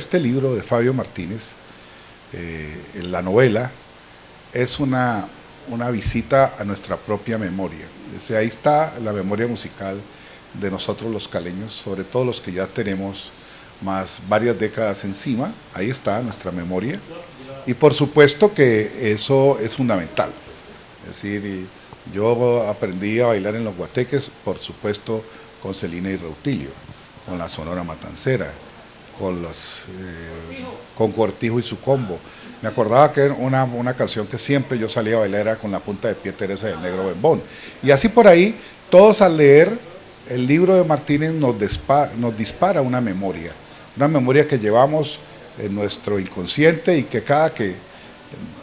este libro de Fabio Martínez, la novela, es una visita a nuestra propia memoria. Ahí está la memoria musical de nosotros los caleños, sobre todo los que ya tenemos más varias décadas encima. Ahí está nuestra memoria, y por supuesto que eso es fundamental. Es decir, yo aprendí a bailar en los guateques, por supuesto, con Celina y Reutilio, con la Sonora Matancera, con Cortijo y su combo. Me acordaba que una canción que siempre yo salía a bailar era con la punta de pie Teresa del Negro Bembón. Y así por ahí, todos al leer el libro de Martínez nos dispara una memoria que llevamos en nuestro inconsciente, y que cada que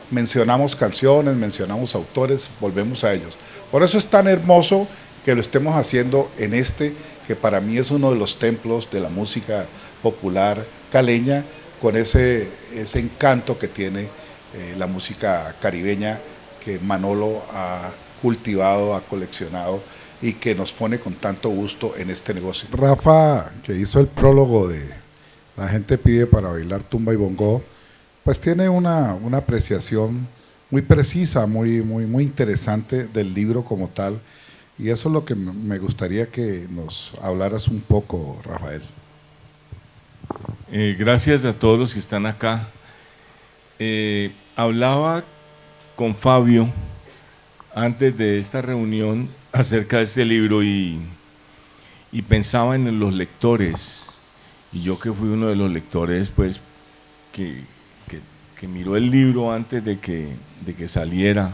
mencionamos canciones, mencionamos autores, volvemos a ellos. Por eso es tan hermoso que lo estemos haciendo en que para mí es uno de los templos de la música popular caleña, con ese encanto que tiene la música caribeña, que Manolo ha cultivado, ha coleccionado, y que nos pone con tanto gusto en este negocio. Rafa, que hizo el prólogo de La gente pide para bailar tumba y bongo, pues tiene una apreciación muy precisa, muy interesante del libro como tal, y eso es lo que me gustaría que nos hablaras un poco, Rafael. Gracias a todos los que están acá. Hablaba con Fabio antes de esta reunión acerca de este libro, y pensaba en los lectores, y yo que fui uno de los lectores, pues, que miró el libro antes de que saliera,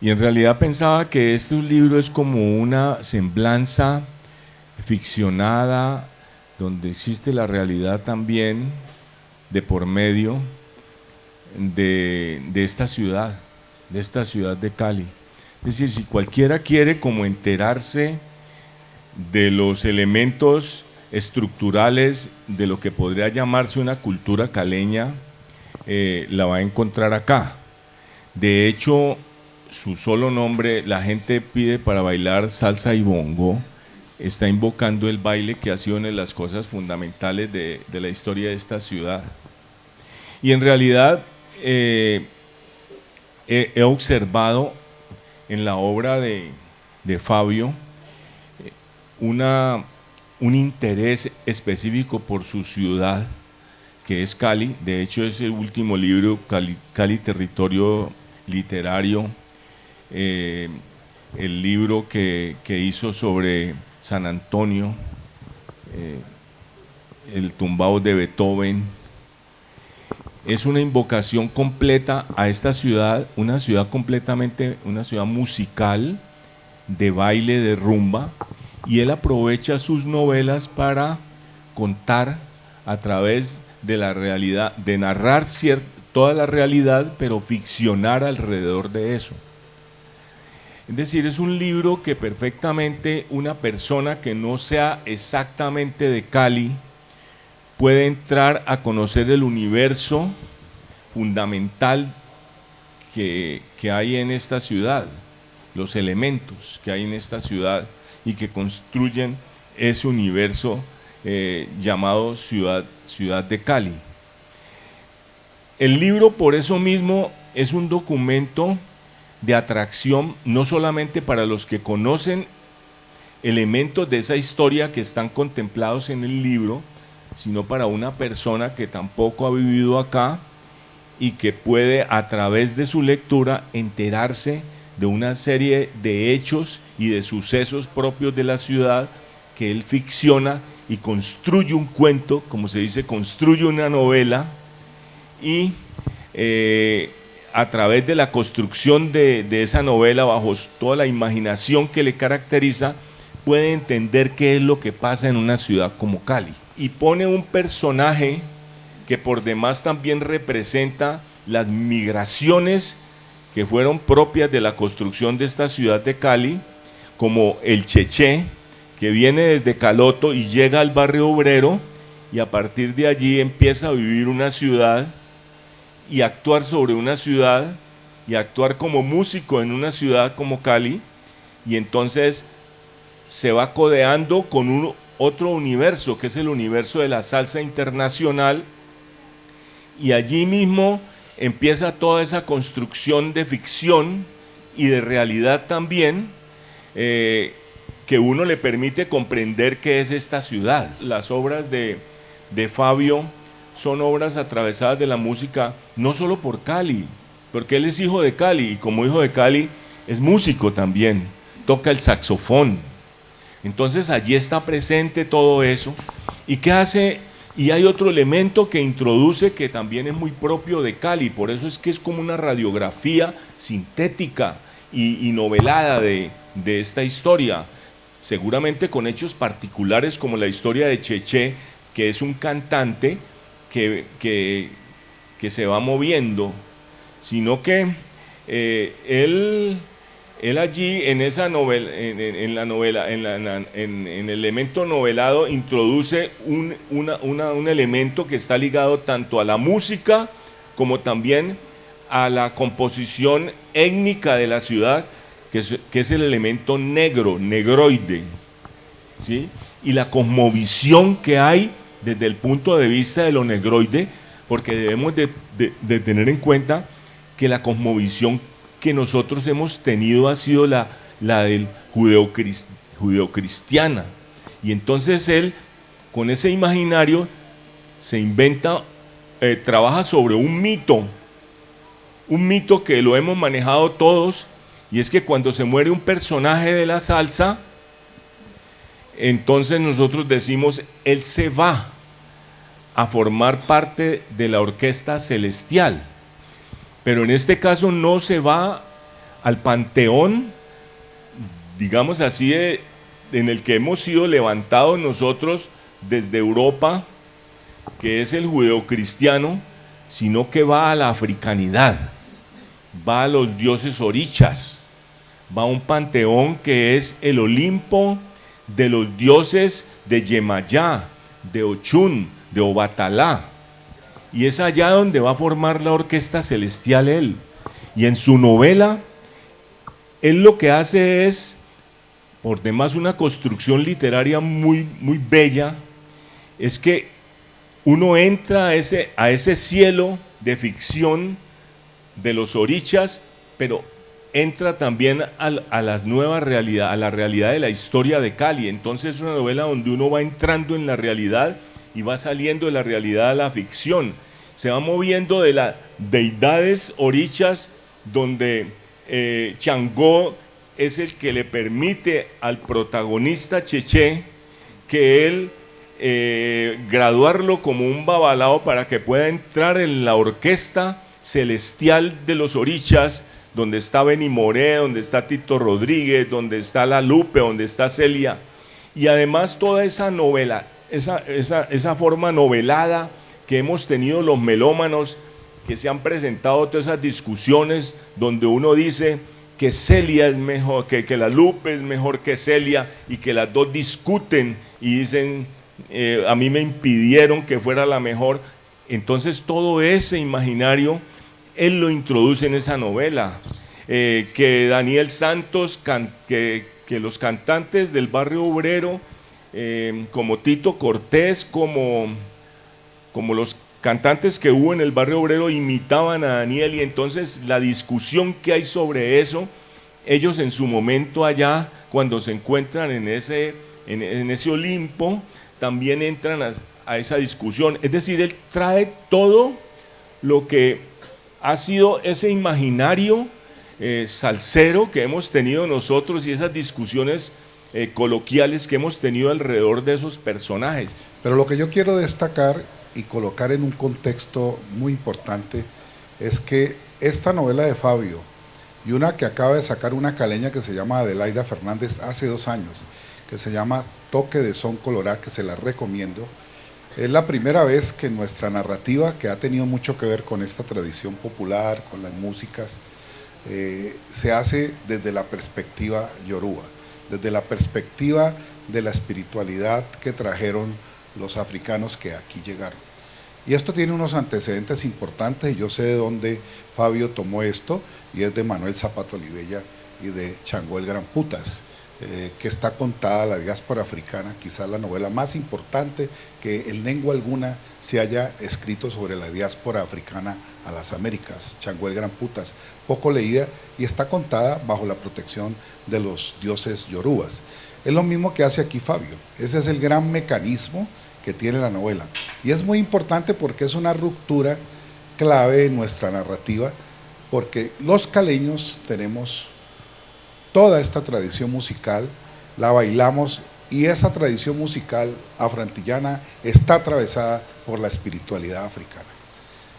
y en realidad pensaba que este libro es como una semblanza ficcionada, donde existe la realidad también de por medio de esta ciudad de Cali. Es decir, si cualquiera quiere como enterarse de los elementos estructurales de lo que podría llamarse una cultura caleña, la va a encontrar acá. De hecho, su solo nombre, La gente pide para bailar salsa y bongo, está invocando el baile, que ha sido una de las cosas fundamentales de la historia de esta ciudad. Y en realidad he observado en la obra de Fabio un interés específico por su ciudad, que es Cali. De hecho, es el último libro, Cali Territorio Literario, el libro que hizo sobre San Antonio, el tumbao de Beethoven. Es una invocación completa a esta ciudad, una ciudad musical, de baile, de rumba, y él aprovecha sus novelas para contar a través de la realidad, de narrar toda la realidad, pero ficcionar alrededor de eso. Es decir, es un libro que perfectamente una persona que no sea exactamente de Cali puede entrar a conocer el universo fundamental que hay en esta ciudad, los elementos que hay en esta ciudad y que construyen ese universo llamado ciudad de Cali. El libro, por eso mismo, es un documento de atracción, no solamente para los que conocen elementos de esa historia que están contemplados en el libro, sino para una persona que tampoco ha vivido acá y que puede, a través de su lectura, enterarse de una serie de hechos y de sucesos propios de la ciudad que él ficciona y construye un cuento, como se dice, construye una novela, y a través de la construcción de esa novela, bajo toda la imaginación que le caracteriza, puede entender qué es lo que pasa en una ciudad como Cali. Y pone un personaje que por demás también representa las migraciones que fueron propias de la construcción de esta ciudad de Cali, como el Cheche, que viene desde Caloto y llega al barrio obrero, y a partir de allí empieza a vivir una ciudad y actuar sobre una ciudad y actuar como músico en una ciudad como Cali, y entonces se va codeando con otro universo, que es el universo de la salsa internacional, y allí mismo empieza toda esa construcción de ficción y de realidad también, que uno le permite comprender qué es esta ciudad. Las obras de Fabio son obras atravesadas de la música, no solo por Cali, porque él es hijo de Cali, y como hijo de Cali es músico también, toca el saxofón. Entonces allí está presente todo eso. ¿Y qué hace? Y hay otro elemento que introduce que también es muy propio de Cali, por eso es que es como una radiografía sintética y novelada de esta historia, seguramente con hechos particulares como la historia de Cheche, que es un cantante que se va moviendo, sino que él allí en esa novela, en la novela, en el elemento novelado, introduce un elemento que está ligado tanto a la música como también a la composición étnica de la ciudad, que es el elemento negro, negroide, ¿sí? Y la cosmovisión que hay desde el punto de vista de lo negroide, porque debemos de tener en cuenta que la cosmovisión que nosotros hemos tenido ha sido la del judeocristiana. Y entonces él, con ese imaginario, se inventa, trabaja sobre un mito que lo hemos manejado todos, y es que cuando se muere un personaje de la salsa, entonces nosotros decimos, él se va a formar parte de la orquesta celestial. Pero en este caso no se va al panteón, digamos así, en el que hemos sido levantados nosotros desde Europa, que es el judeocristiano, sino que va a la africanidad, va a los dioses orichas, va a un panteón que es el Olimpo de los dioses de Yemayá, de Ochun, de Obatalá. Y es allá donde va a formar la orquesta celestial él. Y en su novela, él lo que hace es, por demás una construcción literaria muy, muy bella, es que uno entra a ese cielo de ficción de los orichas, pero entra también a las nuevas realidades, a la realidad de la historia de Cali. Entonces es una novela donde uno va entrando en la realidad y va saliendo de la realidad a la ficción, se va moviendo de las deidades orichas, donde Changó es el que le permite al protagonista Cheche que él graduarlo como un babalao para que pueda entrar en la orquesta celestial de los orichas, donde está Benny Moré, donde está Tito Rodríguez, donde está La Lupe, donde está Celia, y además toda esa novela, esa forma novelada que hemos tenido los melómanos, que se han presentado todas esas discusiones donde uno dice que Celia es mejor, que La Lupe es mejor que Celia, y que las dos discuten y dicen, a mí me impidieron que fuera la mejor. Entonces todo ese imaginario él lo introduce en esa novela, que Daniel Santos, que los cantantes del barrio obrero, como Tito Cortés, como los cantantes que hubo en el barrio obrero, imitaban a Daniel, y entonces la discusión que hay sobre eso, ellos en su momento allá, cuando se encuentran en ese Olimpo, también entran a esa discusión. Es decir, él trae todo lo que ha sido ese imaginario salsero que hemos tenido nosotros, y esas discusiones coloquiales que hemos tenido alrededor de esos personajes. Pero lo que yo quiero destacar y colocar en un contexto muy importante es que esta novela de Fabio y una que acaba de sacar una caleña que se llama Adelaida Fernández hace 2 años, que se llama Toque de Son Colorá, que se la recomiendo, es la primera vez que nuestra narrativa, que ha tenido mucho que ver con esta tradición popular, con las músicas, se hace desde la perspectiva yoruba, desde la perspectiva de la espiritualidad que trajeron los africanos que aquí llegaron. Y esto tiene unos antecedentes importantes, y yo sé de dónde Fabio tomó esto, y es de Manuel Zapato Olivella y de Changó el Gran Putas. que está contada, La diáspora africana, quizás la novela más importante que en lengua alguna se haya escrito sobre la diáspora africana a las Américas, Chango el Gran Putas, poco leída y está contada bajo la protección de los dioses yorubas. Es lo mismo que hace aquí Fabio, ese es el gran mecanismo que tiene la novela y es muy importante porque es una ruptura clave en nuestra narrativa, porque los caleños tenemos toda esta tradición musical, la bailamos y esa tradición musical afroantillana está atravesada por la espiritualidad africana.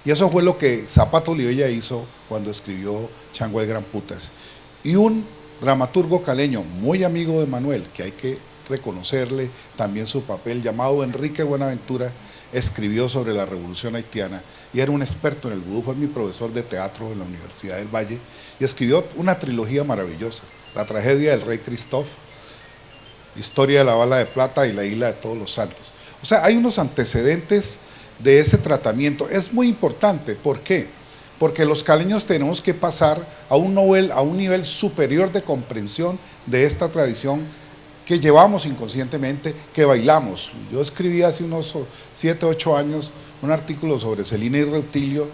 Y eso fue lo que Zapato Olivella hizo cuando escribió Chango el Gran Putas. Y un dramaturgo caleño muy amigo de Manuel, que hay que reconocerle también su papel, llamado Enrique Buenaventura, escribió sobre la Revolución Haitiana y era un experto en el vudú, fue mi profesor de teatro en la Universidad del Valle y escribió una trilogía maravillosa, La tragedia del rey Christophe, Historia de la bala de plata y La isla de todos los santos. O sea, hay unos antecedentes de ese tratamiento. Es muy importante, ¿por qué? Porque los caleños tenemos que pasar a un nivel superior de comprensión de esta tradición que llevamos inconscientemente, que bailamos. Yo escribí hace unos 7, 8 años un artículo sobre Celina y Reutilio,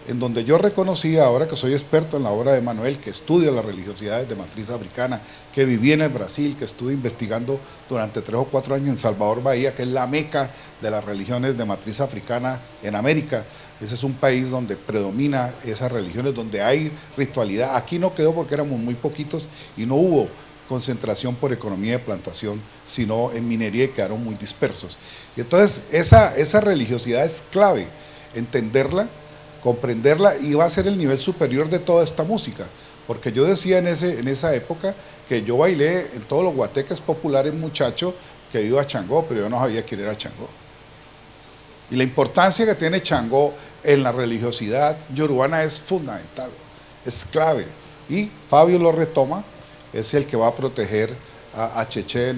en donde yo reconocía, ahora que soy experto en la obra de Manuel, que estudia las religiosidades de matriz africana, que viví en el Brasil, que estuve investigando durante 3 o 4 años en Salvador Bahía, que es la meca de las religiones de matriz africana en América. Ese es un país donde predomina esas religiones, donde hay ritualidad. Aquí no quedó porque éramos muy poquitos y no hubo concentración por economía de plantación, sino en minería y quedaron muy dispersos. Y entonces esa religiosidad es clave, entenderla, comprenderla y va a ser el nivel superior de toda esta música, porque yo decía en esa época que yo bailé en todos los guateques populares muchacho que iba a Changó, pero yo no sabía quién era Changó. Y la importancia que tiene Changó en la religiosidad yorubana es fundamental, es clave, y Fabio lo retoma, es el que va a proteger a Cheche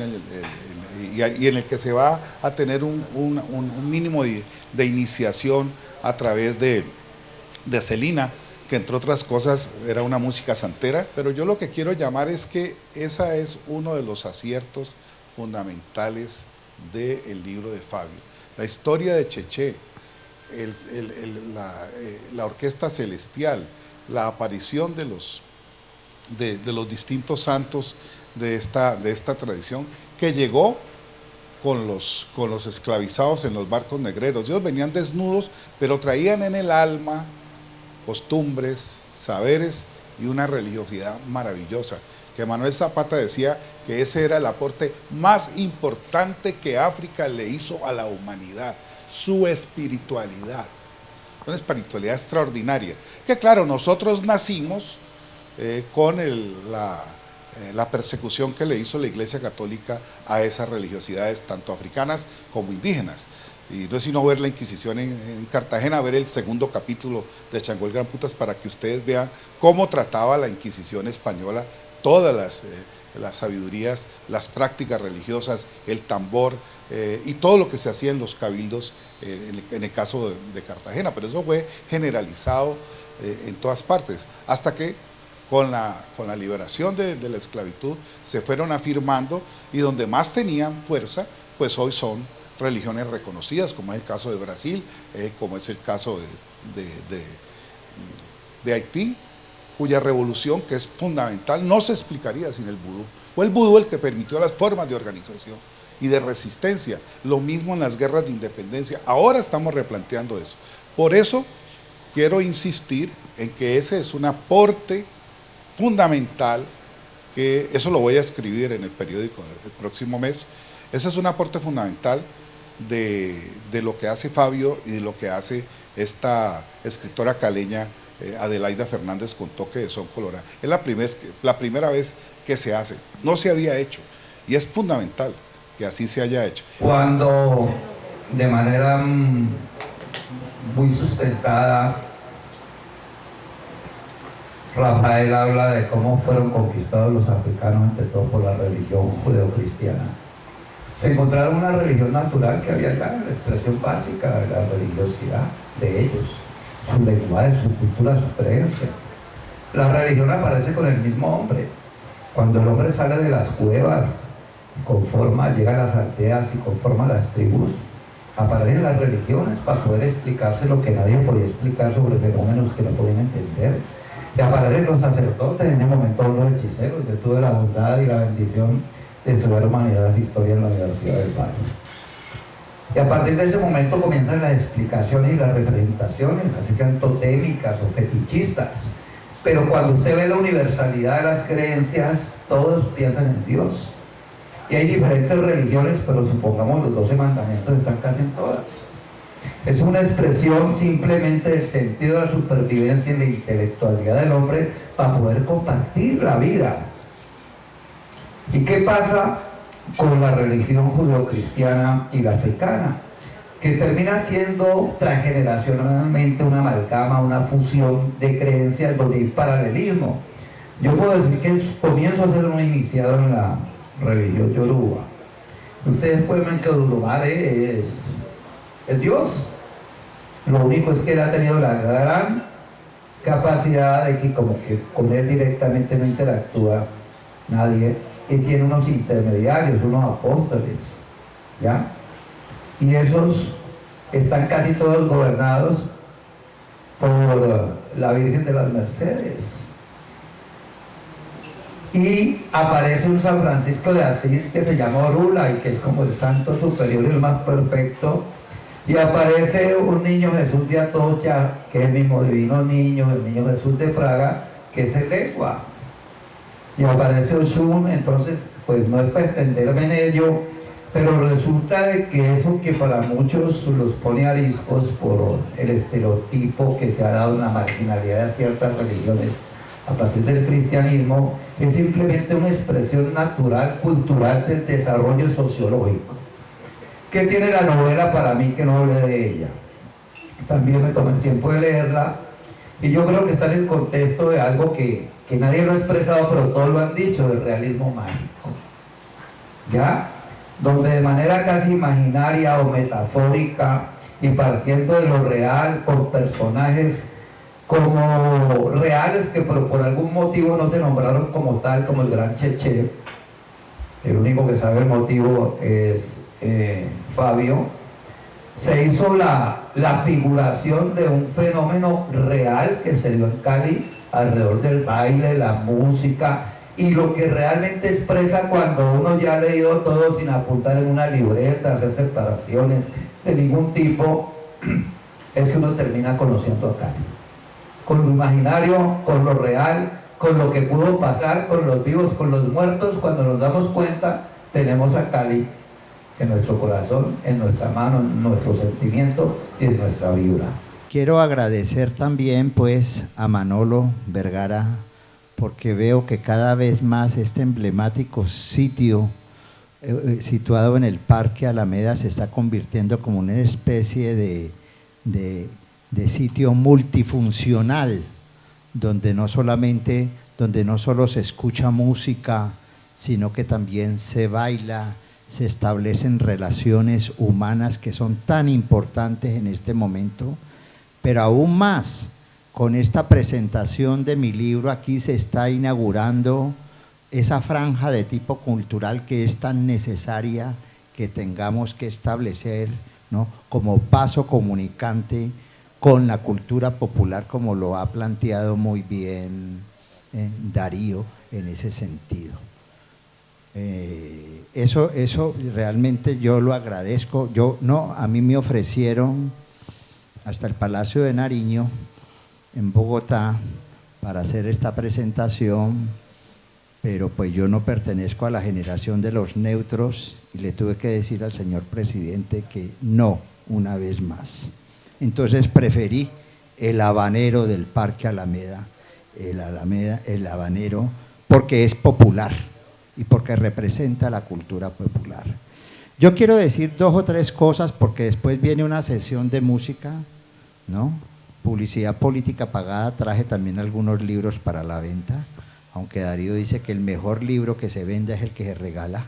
y en el que se va a tener un mínimo de iniciación a través de Celina, que entre otras cosas era una música santera, pero yo lo que quiero llamar es que esa es uno de los aciertos fundamentales del libro de Fabio. La historia de Cheche, la orquesta celestial, la aparición de los distintos santos de esta tradición, que llegó con los esclavizados en los barcos negreros. Ellos venían desnudos, pero traían en el alma costumbres, saberes y una religiosidad maravillosa, que Manuel Zapata decía que ese era el aporte más importante que África le hizo a la humanidad, su espiritualidad, una espiritualidad extraordinaria, que claro, nosotros nacimos con la persecución que le hizo la Iglesia Católica a esas religiosidades, tanto africanas como indígenas. Y no es sino ver la Inquisición en Cartagena, ver el segundo capítulo de Chango el Gran Putas para que ustedes vean cómo trataba la Inquisición española todas las sabidurías, las prácticas religiosas, el tambor y todo lo que se hacía en los cabildos en el caso de Cartagena, pero eso fue generalizado en todas partes, hasta que con la liberación de la esclavitud se fueron afirmando y donde más tenían fuerza, pues hoy son religiones reconocidas, como es el caso de Brasil, como es el caso de Haití, cuya revolución, que es fundamental, no se explicaría sin el vudú. Fue el vudú el que permitió las formas de organización y de resistencia, lo mismo en las guerras de independencia. Ahora estamos replanteando eso. Por eso quiero insistir en que ese es un aporte fundamental, que eso lo voy a escribir en el periódico el próximo mes. Ese es un aporte fundamental de lo que hace Fabio y de lo que hace esta escritora caleña Adelaida Fernández con toque de son colorado. Es la primera vez que se hace, no se había hecho y es fundamental que así se haya hecho. Cuando de manera muy sustentada Rafael habla de cómo fueron conquistados los africanos, ante todo por la religión judeocristiana. Se encontraron una religión natural que había acá, la expresión básica de la religiosidad de ellos, su lenguaje, su cultura, su creencia. La religión aparece con el mismo hombre, Cuando el hombre sale de las cuevas, llega a las aldeas y conforma las tribus, aparecen las religiones para poder explicarse lo que nadie podía explicar sobre fenómenos que no podían entender. Y aparecen los sacerdotes, en el momento los hechiceros. Yo tuve la bondad y la bendición de estudiar Humanidades e Historia en la Universidad del Valle. Y a partir de ese momento comienzan las explicaciones y las representaciones, así sean totémicas o fetichistas. Pero cuando usted ve la universalidad de las creencias, todos piensan en Dios. Y hay diferentes religiones, pero supongamos los 12 mandamientos están casi en todas. Es una expresión simplemente del sentido de la supervivencia y la intelectualidad del hombre para poder compartir la vida. ¿Y qué pasa con la religión judeocristiana y la africana? Que termina siendo transgeneracionalmente una amalgama, una fusión de creencias donde hay paralelismo. Yo puedo decir que comienzo a ser un iniciado en la religión yoruba. Ustedes pueden ver que Olodumare es Dios. Lo único es que él ha tenido la gran capacidad de que como que con él directamente no interactúa nadie, y tiene unos intermediarios, unos apóstoles, ¿ya? Y esos están casi todos gobernados por la Virgen de las Mercedes. Y aparece un San Francisco de Asís que se llama Orula y que es como el santo superior y el más perfecto. Y aparece un niño Jesús de Atocha, que es el mismo divino niño, el niño Jesús de Praga, que es el Legua. Y aparece Oshun. Entonces, pues no es para extenderme en ello, pero resulta de que eso que para muchos los pone ariscos por el estereotipo que se ha dado en la marginalidad de ciertas religiones a partir del cristianismo, es simplemente una expresión natural, cultural del desarrollo sociológico. ¿Qué tiene la novela para mí que no hable de ella? También me tomé el tiempo de leerla y yo creo que está en el contexto de algo que nadie lo ha expresado, pero todos lo han dicho, del realismo mágico. ¿Ya? Donde de manera casi imaginaria o metafórica y partiendo de lo real, con personajes como reales que por algún motivo no se nombraron como tal, como el gran Cheche. El único que sabe el motivo es Fabio. Se hizo la figuración de un fenómeno real que se dio en Cali alrededor del baile, la música y lo que realmente expresa cuando uno ya ha leído todo sin apuntar en una libreta, hacer separaciones de ningún tipo, es que uno termina conociendo a Cali. Con lo imaginario, con lo real, con lo que pudo pasar, con los vivos, con los muertos. Cuando nos damos cuenta, tenemos a Cali en nuestro corazón, en nuestra mano, en nuestro sentimiento y en nuestra vibra. Quiero agradecer también pues a Manolo Vergara, porque veo que cada vez más este emblemático sitio situado en el Parque Alameda se está convirtiendo como una especie de sitio multifuncional, donde no solo se escucha música, sino que también se baila, se establecen relaciones humanas que son tan importantes en este momento, pero aún más, con esta presentación de mi libro, aquí se está inaugurando esa franja de tipo cultural que es tan necesaria que tengamos que establecer, ¿no?, como paso comunicante con la cultura popular, como lo ha planteado muy bien Darío en ese sentido. Eso realmente yo lo agradezco. A mí me ofrecieron hasta el Palacio de Nariño en Bogotá para hacer esta presentación, pero pues yo no pertenezco a la generación de los neutros y le tuve que decir al señor presidente que no, una vez más. Entonces preferí el habanero del Parque Alameda, el habanero, porque es popular y porque representa la cultura popular. Yo quiero decir 2 o 3 cosas porque después viene una sesión de música, ¿no? Publicidad política pagada. Traje también algunos libros para la venta, aunque Darío dice que el mejor libro que se vende es el que se regala,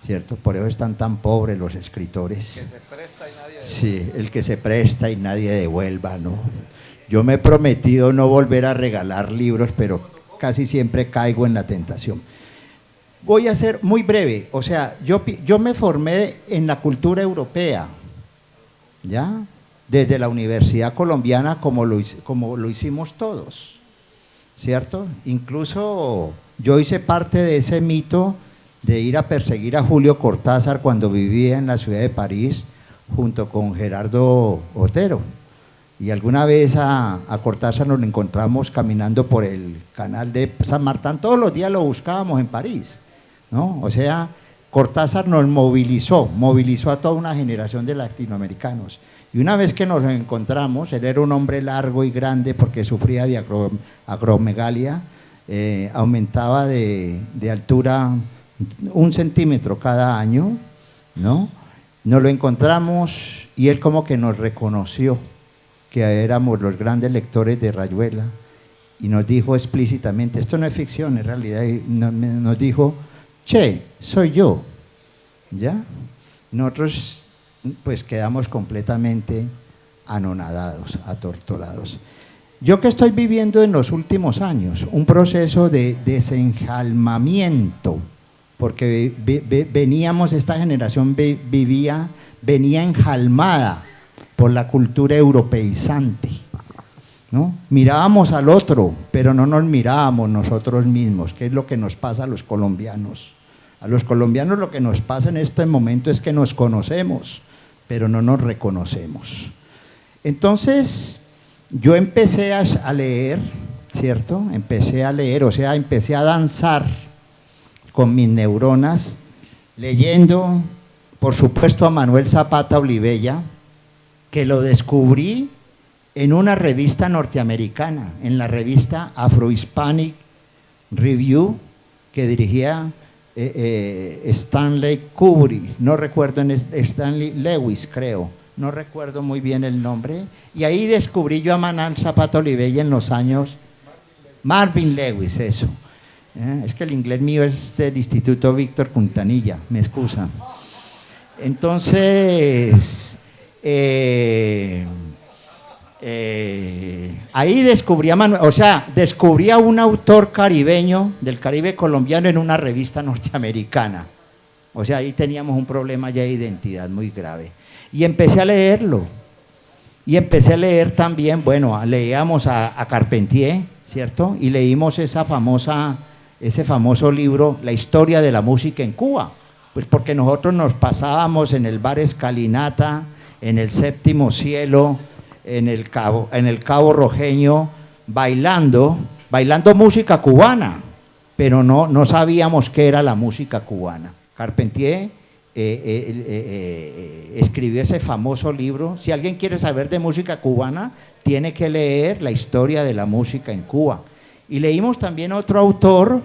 ¿cierto? Por eso están tan pobres los escritores. Que se presta y nadie devuelva. Sí, el que se presta y nadie devuelva, ¿no? Yo me he prometido no volver a regalar libros, pero casi siempre caigo en la tentación. Voy a ser muy breve, o sea, yo me formé en la cultura europea, ¿ya? Desde la Universidad Colombiana como lo hicimos todos, ¿cierto? Incluso yo hice parte de ese mito de ir a perseguir a Julio Cortázar cuando vivía en la ciudad de París junto con Gerardo Otero. Y alguna vez a Cortázar nos lo encontramos caminando por el canal de San Martín, todos los días lo buscábamos en París, ¿no? O sea, Cortázar nos movilizó a toda una generación de latinoamericanos. Y una vez que nos lo encontramos, él era un hombre largo y grande porque sufría de acromegalia, aumentaba de altura 1 centímetro cada año, ¿no? Nos lo encontramos y él como que nos reconoció que éramos los grandes lectores de Rayuela y nos dijo explícitamente, esto no es ficción, en realidad, nos dijo, che, soy yo, ¿ya? Nosotros pues quedamos completamente anonadados, atortolados. Yo que estoy viviendo en los últimos años, un proceso de desenjalmamiento, porque veníamos, esta generación venía enjalmada por la cultura europeizante, ¿no? Mirábamos al otro, pero no nos mirábamos nosotros mismos, que es lo que nos pasa a los colombianos. A los colombianos lo que nos pasa en este momento es que nos conocemos, pero no nos reconocemos. Entonces, yo empecé a leer, ¿cierto? Empecé a leer, o sea, empecé a danzar con mis neuronas, leyendo, por supuesto, a Manuel Zapata Olivella, que lo descubrí en una revista norteamericana, en la revista Afro-Hispanic Review, que dirigía Stanley Kubrick, no recuerdo, Stanley Lewis creo, no recuerdo muy bien el nombre, y ahí descubrí yo a Manuel Zapata Olivella en los años, Marvin Lewis, eso, es que el inglés mío es del Instituto Víctor Quintanilla, me excusa. Entonces, ahí descubrí a Manuel, o sea, descubrí a un autor caribeño del Caribe colombiano en una revista norteamericana. O sea, ahí teníamos un problema ya de identidad muy grave. Y empecé a leerlo. Y empecé a leer también, bueno, leíamos a Carpentier, ¿cierto? Y leímos ese famoso libro, La historia de la música en Cuba. Pues porque nosotros nos pasábamos en el bar Escalinata, en el Séptimo Cielo, en el Cabo Rojeño, bailando música cubana, pero no sabíamos qué era la música cubana. Carpentier escribió ese famoso libro. Si alguien quiere saber de música cubana, tiene que leer La historia de la música en Cuba. Y leímos también a otro autor,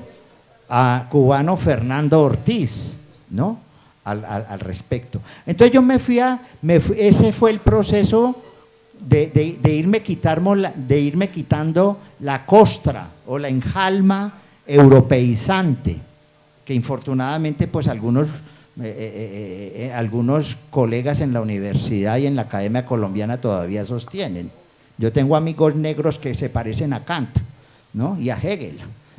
cubano, Fernando Ortiz, ¿no? Al respecto. Entonces yo ese fue el proceso de irme quitando la costra o la enjalma europeizante, que infortunadamente pues algunos colegas en la universidad y en la Academia Colombiana todavía sostienen. Yo tengo amigos negros que se parecen a Kant, ¿no? Y a Hegel,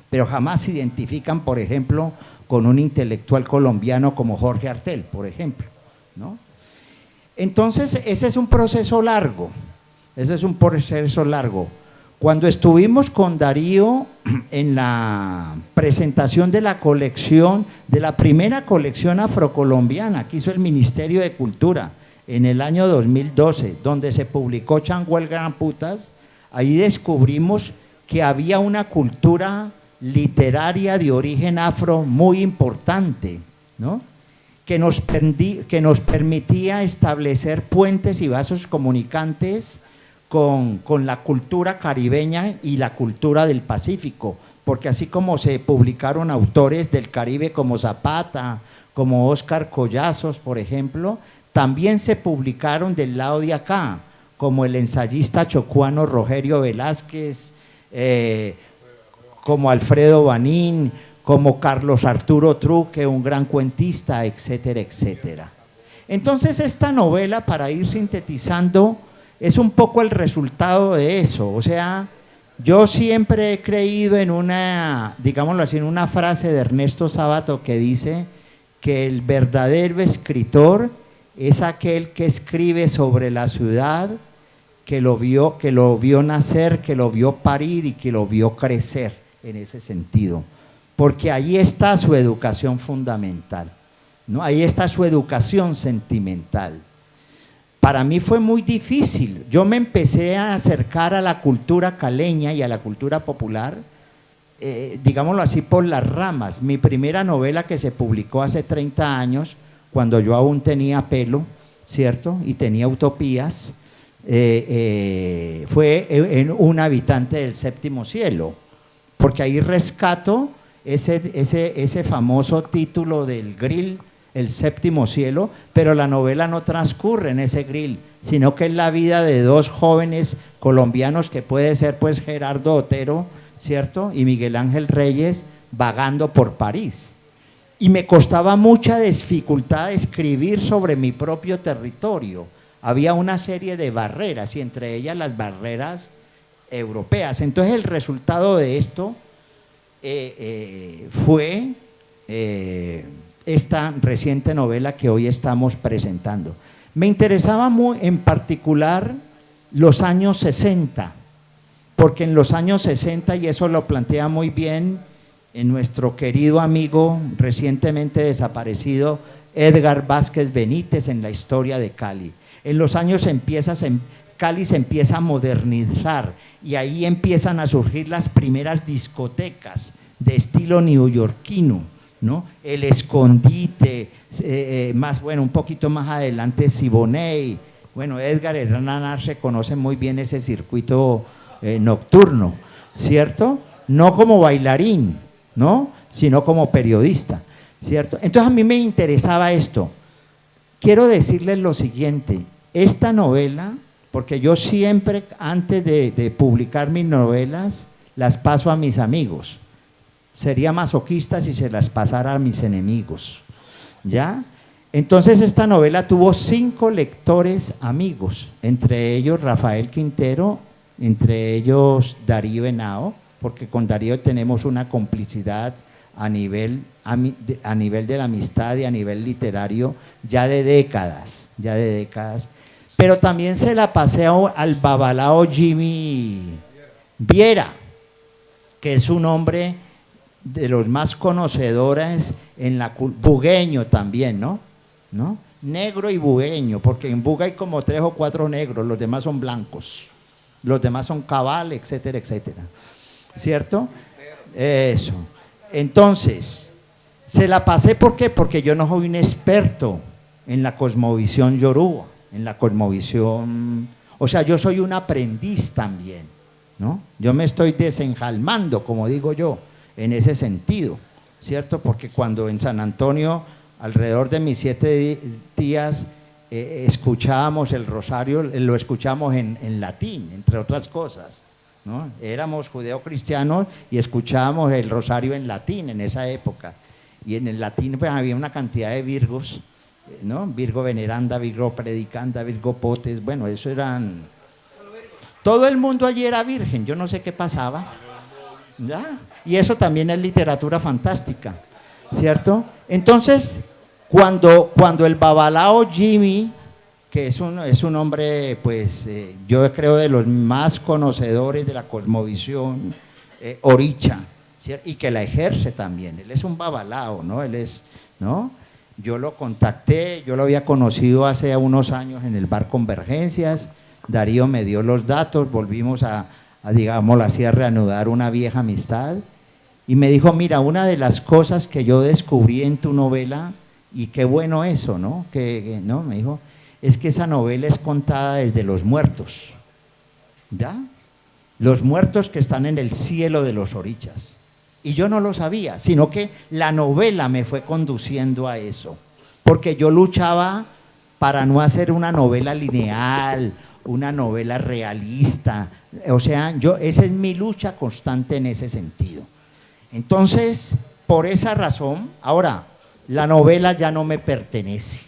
pero jamás se identifican, por ejemplo, con un intelectual colombiano como Jorge Artel, por ejemplo, ¿no? Entonces, ese es un proceso largo, Cuando estuvimos con Darío en la presentación de la colección, de la primera colección afrocolombiana que hizo el Ministerio de Cultura en el año 2012, donde se publicó Changuel Gran Putas, ahí descubrimos que había una cultura literaria de origen afro muy importante, ¿no? que nos permitía establecer puentes y vasos comunicantes con la cultura caribeña y la cultura del Pacífico, porque así como se publicaron autores del Caribe como Zapata, como Óscar Collazos, por ejemplo, también se publicaron del lado de acá, como el ensayista chocuano Rogerio Velázquez, como Alfredo Banín, como Carlos Arturo Truque, un gran cuentista, etcétera, etcétera. Entonces esta novela, para ir sintetizando, es un poco el resultado de eso, o sea, Yo siempre he creído en una, digámoslo así, en una frase de Ernesto Sábato que dice que el verdadero escritor es aquel que escribe sobre la ciudad, que lo vio nacer, que lo vio parir y que lo vio crecer en ese sentido. Porque ahí está su educación fundamental, ¿no? Ahí está su educación sentimental. Para mí fue muy difícil. Yo me empecé a acercar a la cultura caleña y a la cultura popular, digámoslo así, por las ramas. Mi primera novela, que se publicó hace 30 años, cuando yo aún tenía pelo, ¿cierto? Y tenía utopías, fue en Un habitante del séptimo cielo, porque ahí rescato ese famoso título del grill, El séptimo cielo, pero la novela no transcurre en ese grill, sino que es la vida de dos jóvenes colombianos, que puede ser pues Gerardo Otero, ¿cierto? Y Miguel Ángel Reyes, vagando por París. Y me costaba mucha dificultad escribir sobre mi propio territorio. Había una serie de barreras, y entre ellas las barreras europeas. Entonces el resultado de esto fue esta reciente novela que hoy estamos presentando. Me interesaba muy en particular los años 60, porque en los años 60, y eso lo plantea muy bien en nuestro querido amigo recientemente desaparecido Edgar Vázquez Benítez, en La historia de Cali. En los años Cali se empieza a modernizar, y ahí empiezan a surgir las primeras discotecas de estilo neoyorquino, ¿no? El Escondite, un poquito más adelante Siboney. Bueno, Edgar Hernández se conoce muy bien ese circuito nocturno, ¿cierto? No como bailarín, ¿no? Sino como periodista, ¿cierto? Entonces a mí me interesaba esto. Quiero decirles lo siguiente: esta novela, porque yo siempre antes de publicar mis novelas las paso a mis amigos. Sería masoquista si se las pasara a mis enemigos, ¿ya? Entonces esta novela tuvo 5 lectores amigos, entre ellos Rafael Quintero, entre ellos Darío Henao, porque con Darío tenemos una complicidad a nivel de la amistad y a nivel literario ya de décadas, pero también se la pasé al babalao Jimmy Viera, que es un hombre de los más conocedores en la bugueño también, ¿no? Negro y bugueño, porque en Buga hay como 3 o 4 negros, los demás son blancos, los demás son cabal, etcétera, etcétera, ¿cierto? Eso. Entonces, se la pasé, ¿por qué? Porque yo no soy un experto en la cosmovisión yoruba, en la cosmovisión, o sea, yo soy un aprendiz también, ¿no? Yo me estoy desenjalmando, como digo yo, en ese sentido, ¿cierto? Porque cuando en San Antonio, alrededor de mis 7 días, escuchábamos el rosario, lo escuchamos en latín, entre otras cosas, ¿no? Éramos judeocristianos y escuchábamos el rosario en latín en esa época, y en el latín pues, había una cantidad de virgos, ¿no? Virgo veneranda, Virgo predicanda, Virgo potes, bueno, eso eran... Todo el mundo allí era virgen, yo no sé qué pasaba, ¿ya? Y eso también es literatura fantástica, ¿cierto? Entonces, cuando el babalao Jimmy, que es un hombre, pues, yo creo de los más conocedores de la cosmovisión oricha, ¿cierto? Y que la ejerce también, él es un babalao, ¿no? Él es, ¿no? Yo lo contacté, yo lo había conocido hace unos años en el bar Convergencias, Darío me dio los datos, volvimos a digámoslo así, a reanudar una vieja amistad, y me dijo, mira, una de las cosas que yo descubrí en tu novela, y qué bueno eso, ¿no? ¿No? Me dijo, es que esa novela es contada desde los muertos, ¿ya? Los muertos que están en el cielo de los orichas. Y yo no lo sabía, sino que la novela me fue conduciendo a eso, porque yo luchaba para no hacer una novela lineal, una novela realista, o sea, esa es mi lucha constante en ese sentido. Entonces, por esa razón, ahora, la novela ya no me pertenece,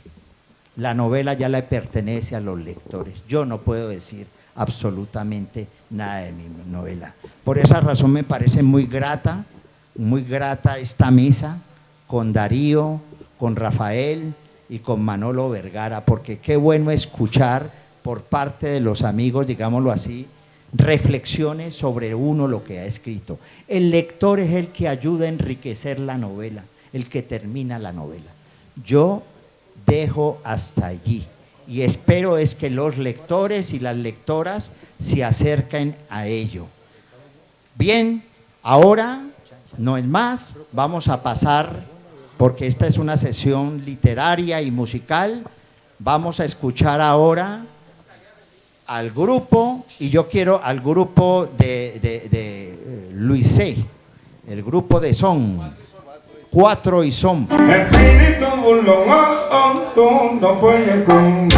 la novela ya le pertenece a los lectores, yo no puedo decir, absolutamente nada de mi novela. Por esa razón me parece muy grata esta mesa con Darío, con Rafael y con Manolo Vergara, porque qué bueno escuchar por parte de los amigos, digámoslo así, reflexiones sobre uno lo que ha escrito. El lector es el que ayuda a enriquecer la novela, el que termina la novela. Yo dejo hasta allí y espero es que los lectores y las lectoras se acerquen a ello. Bien, ahora no es más, vamos a pasar, porque esta es una sesión literaria y musical, vamos a escuchar ahora al grupo, y yo quiero al grupo de Luis C., el grupo de son, 4 y son. Espíritu burlón, no puede con